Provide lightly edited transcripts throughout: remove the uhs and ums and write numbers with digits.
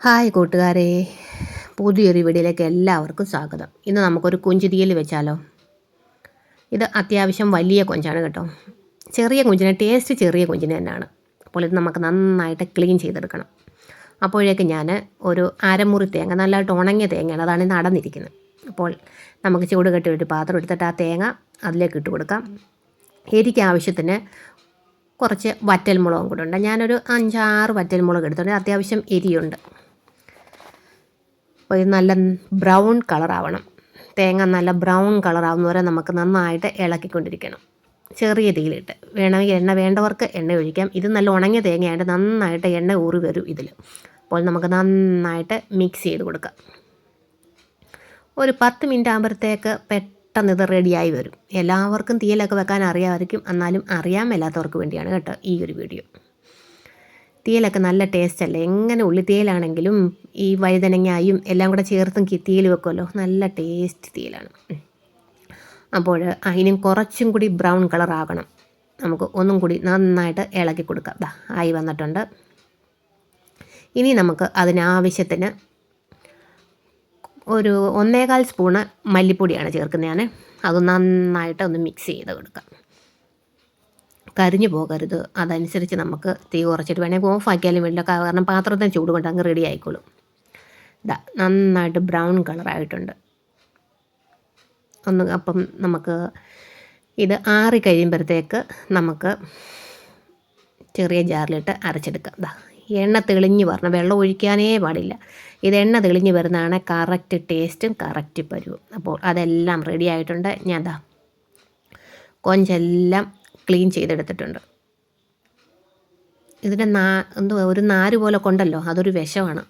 Hi കൂട്ടുകാരെ, പുതിയൊരു വീഡിയോയിലേക്ക് എല്ലാവർക്കും സ്വാഗതം. ഇന്ന് നമുക്കൊരു കൊഞ്ച് തീയൽ വെച്ചാലോ. ഇത് അത്യാവശ്യം വലിയ കൊഞ്ചാണ് കേട്ടോ. ചെറിയ കൊഞ്ചിന് ടേസ്റ്റ് ചെറിയ കൊഞ്ചിന് തന്നെയാണ്. അപ്പോൾ ഇത് നമുക്ക് നന്നായിട്ട് ക്ലീൻ ചെയ്തെടുക്കണം. അപ്പോഴേക്ക് ഞാൻ ഒരു അരമുറി തേങ്ങ, നല്ലതായിട്ട് ഉണങ്ങിയ തേങ്ങയാണ്, അതാണ് ഇന്ന് അടന്നിരിക്കുന്നത്. അപ്പോൾ നമുക്ക് ചൂട് കെട്ടി ഒരു പാത്രം എടുത്തിട്ട് ആ തേങ്ങ അതിലേക്ക് ഇട്ട് കൊടുക്കാം. എരിക്ക് ആവശ്യത്തിന് കുറച്ച് വറ്റൽമുളകും കൂടെ ഉണ്ട്. ഞാനൊരു 5-6 വറ്റൽമുളക് എടുത്തിട്ടുണ്ട്. അത്യാവശ്യം എരിയുണ്ട്. അപ്പോൾ ഇത് നല്ല ബ്രൗൺ കളറാവണം. തേങ്ങ നല്ല ബ്രൗൺ കളറാവുന്നവരെ നമുക്ക് നന്നായിട്ട് ഇളക്കിക്കൊണ്ടിരിക്കണം, ചെറിയ തീയിലിട്ട്. വേണമെങ്കിൽ എണ്ണ വേണ്ടവർക്ക് എണ്ണ ഒഴിക്കാം. ഇത് നല്ല ഉണങ്ങിയ തേങ്ങയായിട്ട് നന്നായിട്ട് എണ്ണ ഊറി വരും ഇതിൽ. അപ്പോൾ നമുക്ക് നന്നായിട്ട് മിക്സ് ചെയ്ത് കൊടുക്കാം. ഒരു 10 മിനിറ്റ് ആകുമ്പോഴത്തേക്ക് പെട്ടെന്ന് ഇത് റെഡിയായി വരും. എല്ലാവർക്കും തീയിലൊക്കെ വെക്കാൻ അറിയാമായിരിക്കും, എന്നാലും അറിയാൻ മേലാത്തവർക്ക് വേണ്ടിയാണ് കേട്ടോ ഈ ഒരു വീഡിയോ. തീയലൊക്കെ നല്ല ടേസ്റ്റ് അല്ലേ. എങ്ങനെ ഉള്ളിത്തീയലാണെങ്കിലും ഈ വഴുതനങ്ങായും എല്ലാം കൂടെ ചേർത്തും തീയൽ വെക്കുമല്ലോ, നല്ല ടേസ്റ്റ് തീയലാണ്. അപ്പോൾ അതിനും കുറച്ചും കൂടി ബ്രൗൺ കളർ ആകണം. നമുക്ക് ഒന്നും കൂടി നന്നായിട്ട് ഇളക്കി കൊടുക്കാം. ആയി വന്നിട്ടുണ്ട്. ഇനി നമുക്ക് അതിനാവശ്യത്തിന് ഒരു 1.25 സ്പൂണ് മല്ലിപ്പൊടിയാണ് ചേർക്കുന്നത് ഞാൻ. അത് നന്നായിട്ട് ഒന്ന് മിക്സ് ചെയ്ത് കൊടുക്കാം. കരിഞ്ഞു പോകരുത്, അതനുസരിച്ച് നമുക്ക് തീ കുറച്ചിട്ട് വേണമെങ്കിൽ ഓഫാക്കിയാലും വേണ്ടില്ല, കാരണം പാത്രത്തിന് ചൂട് കൊണ്ട് അങ്ങ് റെഡി ആയിക്കോളും. നന്നായിട്ട് ബ്രൗൺ കളറായിട്ടുണ്ട്. അപ്പം നമുക്ക് ഇത് ആറി കഴിയുമ്പോഴത്തേക്ക് നമുക്ക് ചെറിയ ജാറിലിട്ട് അരച്ചെടുക്കാം. എണ്ണ തെളിഞ്ഞ് വരണം, വെള്ളം ഒഴിക്കാനേ പാടില്ല. ഇത് എണ്ണ തെളിഞ്ഞ് വരുന്നതാണ് കറക്റ്റ് ടേസ്റ്റും കറക്റ്റ് പരുവും. അപ്പോൾ അതെല്ലാം റെഡി ആയിട്ടുണ്ട്. ഞാൻ കൊഞ്ചെല്ലാം ക്ലീൻ ചെയ്തെടുത്തിട്ടുണ്ട്. ഇതിൻ്റെ ഒരു നാര് പോലെ കൊണ്ടല്ലോ, അതൊരു വിഷമാണ്.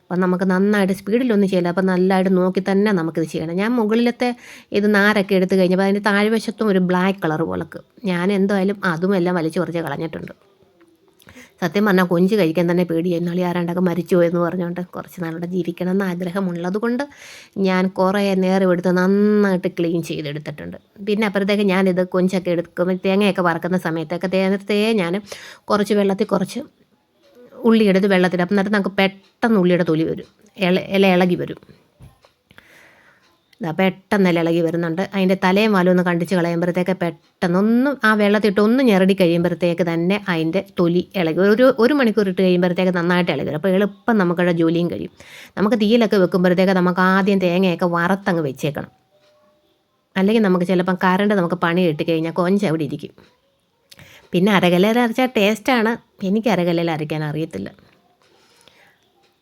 അപ്പം നമുക്ക് നന്നായിട്ട് സ്പീഡിലൊന്നും ചെയ്യില്ല, അപ്പം നല്ലതായിട്ട് നോക്കി തന്നെ നമുക്കിത് ചെയ്യണം. ഞാൻ മുകളിലത്തെ ഇത് നാരൊക്കെ എടുത്ത് കഴിഞ്ഞപ്പോൾ അതിൻ്റെ താഴ്വശത്തും ഒരു ബ്ലാക്ക് കളർ പോലക്ക് ഞാൻ എന്തായാലും അതും എല്ലാം വലിച്ചു കുറച്ച് കളഞ്ഞിട്ടുണ്ട്. സത്യം പറഞ്ഞാൽ കൊഞ്ച് കഴിക്കാൻ തന്നെ പേടിയായി. നാളെ ആരാണ്ടൊക്കെ മരിച്ചു പോയെന്ന് പറഞ്ഞുകൊണ്ട് കുറച്ച് നാളുടെ ജീവിക്കണം എന്ന ആഗ്രഹമുള്ളത് കൊണ്ട് ഞാൻ കുറേ നേരം എടുത്ത് നന്നായിട്ട് ക്ലീൻ ചെയ്തെടുത്തിട്ടുണ്ട്. പിന്നെ അപ്പോഴത്തേക്ക് ഞാനിത് കൊഞ്ചൊക്കെ എടുക്കും, തേങ്ങയൊക്കെ വറക്കുന്ന സമയത്തൊക്കെ നേരത്തെ ഞാൻ കുറച്ച് വെള്ളത്തിൽ കുറച്ച് ഉള്ളിയെടുത്ത് വെള്ളത്തിൽ, അപ്പം നേരത്തെ നമുക്ക് പെട്ടെന്ന് ഉള്ളിയുടെ തൊലി വരും, ഇളകി വരും. പെട്ടെന്ന് ഇളകി വരുന്നുണ്ട്. അതിൻ്റെ തലയും വാലും ഒന്ന് കണ്ടിച്ച് കളയുമ്പോഴത്തേക്ക് പെട്ടെന്നൊന്നും ആ വെള്ളത്തിട്ട് ഒന്ന് ഞെരടി കഴിയുമ്പോഴത്തേക്ക് തന്നെ അതിൻ്റെ തൊലി ഇളകി ഒരു മണിക്കൂർ ഇട്ട് കഴിയുമ്പോഴത്തേക്ക് നന്നായിട്ട് ഇളകി വരും. അപ്പോൾ എളുപ്പം നമുക്കുള്ള ജോലിയും കഴിയും. നമുക്ക് തീയിലൊക്കെ വെക്കുമ്പോഴത്തേക്ക് നമുക്ക് ആദ്യം തേങ്ങയൊക്കെ വറുത്തങ്ങ് വെച്ചേക്കണം, അല്ലെങ്കിൽ നമുക്ക് ചിലപ്പം കറണ്ട് നമുക്ക് പണി കിട്ടി കഴിഞ്ഞാൽ കൊഞ്ച് അവിടെ ഇരിക്കും. പിന്നെ അരകല്ലിൽ അരച്ചാൽ ടേസ്റ്റാണ്. എനിക്ക് അരകല്ലിൽ അരയ്ക്കാൻ അറിയത്തില്ല.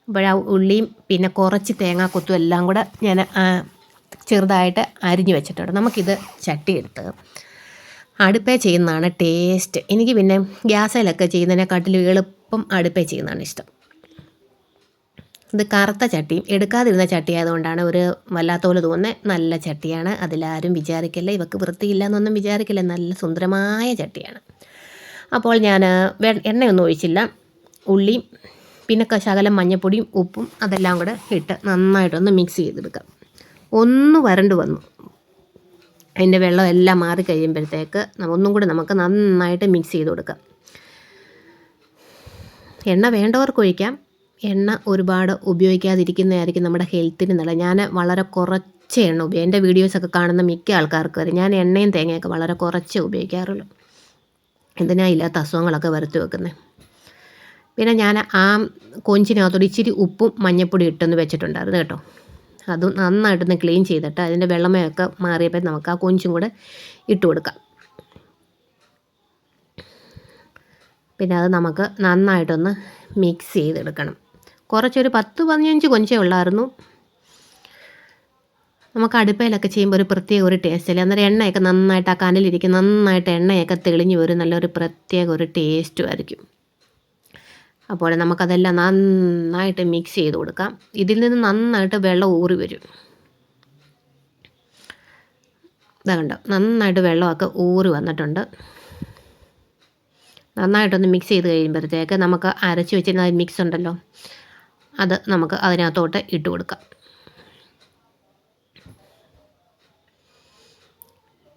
അപ്പോഴാ ഉള്ളിയും പിന്നെ കുറച്ച് തേങ്ങാക്കൊത്തും എല്ലാം കൂടെ ഞാൻ ചെറുതായിട്ട് അരിഞ്ഞു വെച്ചിട്ടുണ്ട്. നമുക്കിത് ചട്ടി എടുത്ത് അടുപ്പേ ചെയ്യുന്നതാണ് ടേസ്റ്റ്. എനിക്ക് പിന്നെ ഗ്യാസിലൊക്കെ ചെയ്യുന്നതിനെക്കാട്ടിലും എളുപ്പം അടുപ്പേ ചെയ്യുന്നതാണ് ഇഷ്ടം. ഇത് കറുത്ത ചട്ടിയും എടുക്കാതിരുന്ന ചട്ടി ആയതുകൊണ്ടാണ് ഒരു വല്ലാത്തോല് തോന്നുന്നത്. നല്ല ചട്ടിയാണ്, അതിലാരും വിചാരിക്കില്ല ഇവക്ക് വൃത്തിയില്ല എന്നൊന്നും വിചാരിക്കില്ല. നല്ല സുന്ദരമായ ചട്ടിയാണ്. അപ്പോൾ ഞാൻ എണ്ണയൊന്നും ഒഴിച്ചില്ല. ഉള്ളിയും പിന്നെ ശകലം മഞ്ഞൾപ്പൊടിയും ഉപ്പും അതെല്ലാം കൂടെ ഇട്ട് നന്നായിട്ടൊന്ന് മിക്സ് ചെയ്തെടുക്കാം. ഒന്ന് വരണ്ട് വന്നു, അതിൻ്റെ വെള്ളം എല്ലാം മാറി കഴിയുമ്പോഴത്തേക്ക് ഒന്നും കൂടെ നമുക്ക് നന്നായിട്ട് മിക്സ് ചെയ്ത് കൊടുക്കാം. എണ്ണ വേണ്ടവർക്ക് ഒഴിക്കാം. എണ്ണ ഒരുപാട് ഉപയോഗിക്കാതിരിക്കുന്നതായിരിക്കും നമ്മുടെ ഹെൽത്തിന് നല്ലത്. ഞാൻ വളരെ കുറച്ച് എണ്ണ ഉപയോഗിക്കും. എൻ്റെ വീഡിയോസൊക്കെ കാണുന്ന മിക്ക ആൾക്കാർക്ക് വരെ ഞാൻ എണ്ണയും തേങ്ങയൊക്കെ വളരെ കുറച്ചേ ഉപയോഗിക്കാറുള്ളൂ. ഇതിനാ ഇല്ലാത്ത അസുഖങ്ങളൊക്കെ വരുത്തി വെക്കുന്നത്. പിന്നെ ഞാൻ ആ കൊഞ്ചിനകത്തോട് ഇച്ചിരി ഉപ്പും മഞ്ഞൾപ്പൊടി ഇട്ടൊന്ന് വെച്ചിട്ടുണ്ടായിരുന്നു കേട്ടോ. അതും നന്നായിട്ടൊന്ന് ക്ലീൻ ചെയ്തിട്ട് അതിൻ്റെ വെള്ളമയൊക്കെ മാറിയപ്പോൾ നമുക്ക് ആ കൊഞ്ചും കൂടെ ഇട്ട് കൊടുക്കാം. പിന്നെ അത് നമുക്ക് നന്നായിട്ടൊന്ന് മിക്സ് ചെയ്തെടുക്കണം. കുറച്ചൊരു 10-15 കൊഞ്ചേ ഉള്ളായിരുന്നു. നമുക്ക് അടുപ്പയിലൊക്കെ ചെയ്യുമ്പോൾ ഒരു പ്രത്യേക ഒരു ടേസ്റ്റ് അല്ലേ. അന്നേരം എണ്ണയൊക്കെ നന്നായിട്ട് ആ കനലിരിക്കും, നന്നായിട്ട് എണ്ണയൊക്കെ തെളിഞ്ഞ് വരും, നല്ലൊരു പ്രത്യേക ഒരു ടേസ്റ്റും ആയിരിക്കും. അപ്പോൾ നമുക്കതെല്ലാം നന്നായിട്ട് മിക്സ് ചെയ്ത് കൊടുക്കാം. ഇതിൽ നിന്ന് നന്നായിട്ട് വെള്ളം ഊറി വരും. കണ്ടോ, നന്നായിട്ട് വെള്ളമൊക്കെ ഊറി വന്നിട്ടുണ്ട്. നന്നായിട്ടൊന്ന് മിക്സ് ചെയ്ത് കഴിയുമ്പോഴത്തേക്ക് നമുക്ക് അരച്ച് വെച്ചിരുന്ന മിക്സ് ഉണ്ടല്ലോ, അത് നമുക്ക് അതിനകത്തോട്ട് ഇട്ട് കൊടുക്കാം.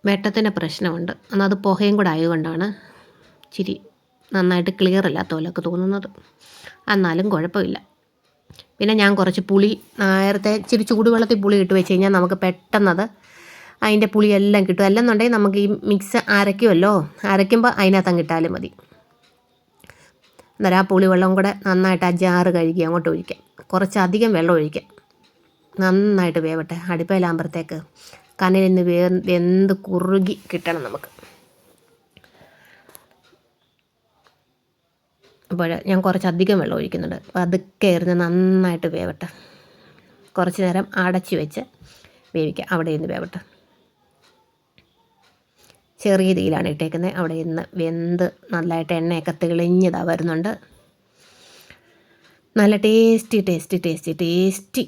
വെട്ടത്തിൻ്റെ പ്രശ്നമുണ്ട്, എന്നാൽ അത് പുകയും കൂടെ ആയതുകൊണ്ടാണ് ഇച്ചിരി നന്നായിട്ട് ക്ലിയർ അല്ലാത്ത പോലെയൊക്കെ തോന്നുന്നത്. എന്നാലും കുഴപ്പമില്ല. പിന്നെ ഞാൻ കുറച്ച് പുളി നേരത്തെ ഇച്ചിരി ചൂടുവെള്ളത്തിൽ പുളി ഇട്ട് വെച്ച് കഴിഞ്ഞാൽ നമുക്ക് പെട്ടെന്നത് അതിൻ്റെ പുളിയെല്ലാം കിട്ടും. അല്ലെന്നുണ്ടെങ്കിൽ നമുക്ക് ഈ മിക്സ് അരയ്ക്കുമല്ലോ, അരയ്ക്കുമ്പോൾ അതിനകത്തങ്ങ് ഇട്ടാലും മതി. അന്നേരം ആ പുളിവെള്ളം കൂടെ നന്നായിട്ട് ആ ജാറ് കഴുകി അങ്ങോട്ട് ഒഴിക്കാം. കുറച്ചധികം വെള്ളം ഒഴിക്കാം. നന്നായിട്ട് വേവട്ടെ. അടുപ്പയിലാകുമ്പോഴത്തേക്ക് കനലിൽ നിന്ന് വെന്ത് കുറുകി കിട്ടണം നമുക്ക്. അപ്പോൾ ഞാൻ കുറച്ചധികം വെള്ളം ഒഴിക്കുന്നുണ്ട്. പതുക്കെ ഇരുന്ന് നന്നായിട്ട് വേവട്ടെ. കുറച്ച് നേരം അടച്ച് വെച്ച് വേവിക്കാം. അവിടെ ഇരുന്ന് വേവട്ടെ. ചെറിയ തീയിലാണ് ഇട്ടേക്കുന്നത്. അവിടെ ഇരുന്ന് വെന്ത് നല്ലതായിട്ട് എണ്ണയൊക്കെ തെളിഞ്ഞതാ വരുന്നുണ്ട്. നല്ല ടേസ്റ്റി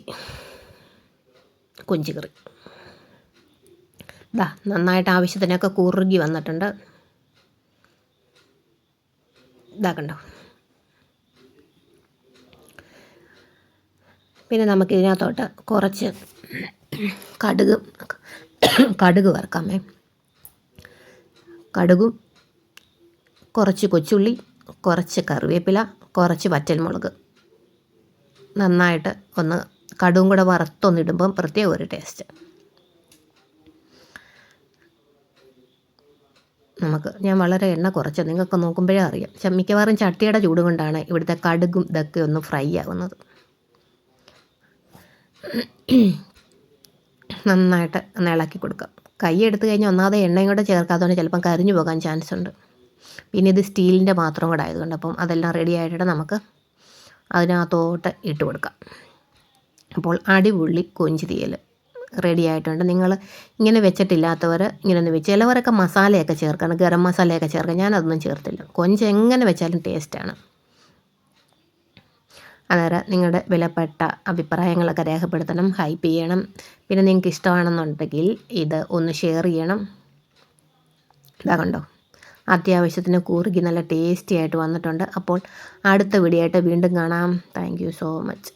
കൊഞ്ച് കറി. ഇതാ നന്നായിട്ട് ആവശ്യത്തിനൊക്കെ കുറുകി വന്നിട്ടുണ്ട്. ഇതാ കണ്ടോ. പിന്നെ നമുക്ക് ഇതിനകത്തോട്ട് കുറച്ച് കടുക് വറുക്കാമേ. കടുകും കുറച്ച് കൊച്ചുള്ളി, കുറച്ച് കറിവേപ്പില, കുറച്ച് വറ്റൽമുളക് നന്നായിട്ട് ഒന്ന് കടുകും കൂടെ വറുത്തൊന്നിടുമ്പം പ്രത്യേക ഒരു ടേസ്റ്റ്. ഞാൻ വളരെ എണ്ണ കുറച്ച്, നിങ്ങൾക്ക് നോക്കുമ്പോഴേ അറിയാം. മിക്കവാറും ചട്ടിയുടെ ചൂട് കൊണ്ടാണ് ഇവിടുത്തെ കടുകും ഇതൊക്കെ ഒന്ന് ഫ്രൈ ആകുന്നത്. നന്നായിട്ട് ഒന്ന് ഇളക്കി കൊടുക്കാം. കൈ എടുത്തു കഴിഞ്ഞാൽ ഒന്നാമത് എണ്ണയും കൂടെ ചേർക്കാത്തതുകൊണ്ട് ചിലപ്പം കരിഞ്ഞു പോകാൻ ചാൻസ് ഉണ്ട്. പിന്നെ ഇത് സ്റ്റീലിൻ്റെ പാത്രം കൂടെ ആയതുകൊണ്ട് അപ്പം അതെല്ലാം റെഡി ആയിട്ട് നമുക്ക് അതിനകത്തോട്ട് ഇട്ട് കൊടുക്കാം. അപ്പോൾ അടിപൊളി കൊഞ്ച് തീയൽ റെഡി ആയിട്ടുണ്ട്. നിങ്ങൾ ഇങ്ങനെ വെച്ചിട്ടില്ലാത്തവർ ഇങ്ങനെ ഒന്ന് വെച്ച്, ചിലവരൊക്കെ മസാലയൊക്കെ ചേർക്കണം, ഗരം മസാലയൊക്കെ ചേർക്കാം. ഞാനതൊന്നും ചേർത്തില്ല. കൊഞ്ച് എങ്ങനെ വെച്ചാലും ടേസ്റ്റാണ്. അന്നേരം നിങ്ങളുടെ വിലപ്പെട്ട അഭിപ്രായങ്ങളൊക്കെ രേഖപ്പെടുത്തണം, ഹൈപ്പ് ചെയ്യണം. പിന്നെ നിങ്ങൾക്ക് ഇഷ്ടമാണെന്നുണ്ടെങ്കിൽ ഇത് ഒന്ന് ഷെയർ ചെയ്യണം. ഇതാ കണ്ടോ, അത്യാവശ്യത്തിന് കുറുകി നല്ല ടേസ്റ്റി ആയിട്ട് വന്നിട്ടുണ്ട്. അപ്പോൾ അടുത്ത വീഡിയോ ആയിട്ട് വീണ്ടും കാണാം. Thank you so much.